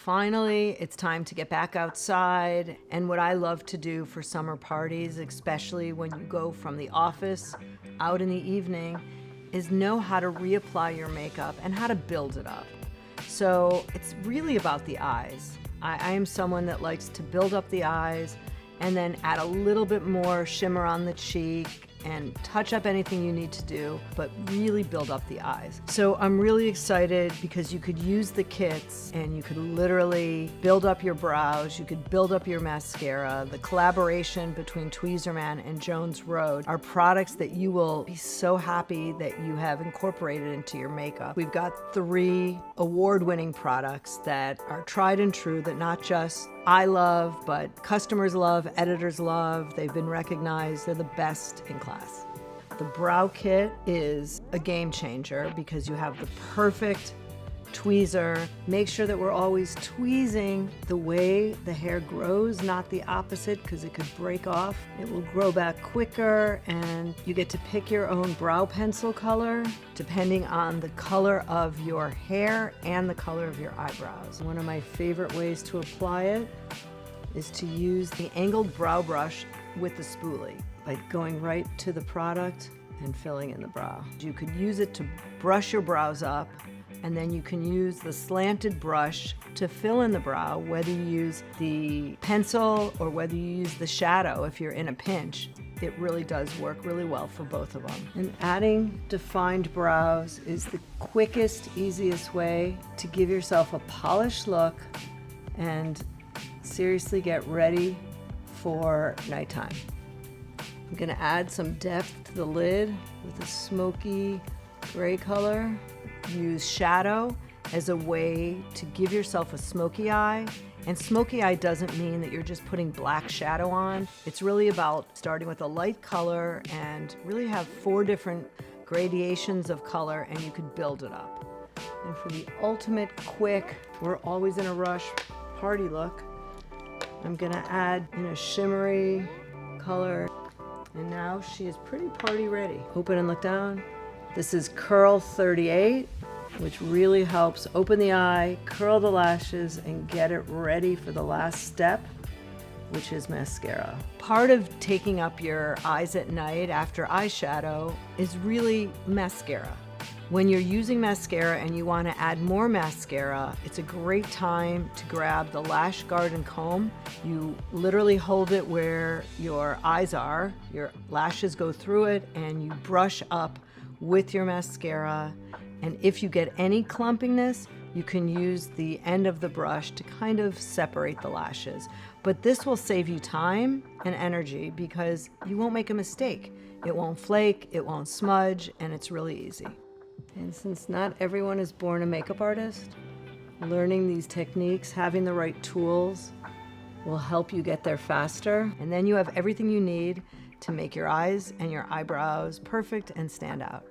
Finally, it's time to get back outside. And what I love to do for summer parties, especially when you go from the office out in the evening, is know how to reapply your makeup and how to build it up. So it's really about the eyes. I am someone that likes to build up the eyes and then add a little bit more shimmer on the cheek and touch up anything you need to do, but really build up the eyes. So I'm really excited because you could use the kits and you could literally build up your brows, you could build up your mascara. The collaboration between Tweezerman and Jones Road are products that you will be so happy that you have incorporated into your makeup. We've got 3 award-winning products that are tried and true, that not just I love, but customers love, editors love. They've been recognized. They're the best in class. The brow kit is a game changer because you have the perfect tweezer. Make sure that we're always tweezing the way the hair grows, not the opposite, because it could break off. It will grow back quicker, and you get to pick your own brow pencil color depending on the color of your hair and the color of your eyebrows. One of my favorite ways to apply it is to use the angled brow brush with the spoolie, by going right to the product and filling in the brow. You could use it to brush your brows up, and then you can use the slanted brush to fill in the brow, whether you use the pencil or whether you use the shadow if you're in a pinch. It really does work really well for both of them. And adding defined brows is the quickest, easiest way to give yourself a polished look and seriously get ready for nighttime. I'm gonna add some depth to the lid with a smoky gray color. Use shadow as a way to give yourself a smoky eye. And smoky eye doesn't mean that you're just putting black shadow on. It's really about starting with a light color and really have 4 different gradations of color, and you could build it up. And for the ultimate quick, we're always in a rush party look, I'm gonna add in a shimmery color. And now she is pretty party ready. Open and look down. This is Curl 38, which really helps open the eye, curl the lashes, and get it ready for the last step, which is mascara. Part of taking up your eyes at night after eyeshadow is really mascara. When you're using mascara and you want to add more mascara, it's a great time to grab the Lash Garden comb. You literally hold it where your eyes are, your lashes go through it, and you brush up with your mascara. And if you get any clumpiness, you can use the end of the brush to kind of separate the lashes. But this will save you time and energy because you won't make a mistake. It won't flake, it won't smudge, and it's really easy. And since not everyone is born a makeup artist, learning these techniques, having the right tools will help you get there faster. And then you have everything you need to make your eyes and your eyebrows perfect and stand out.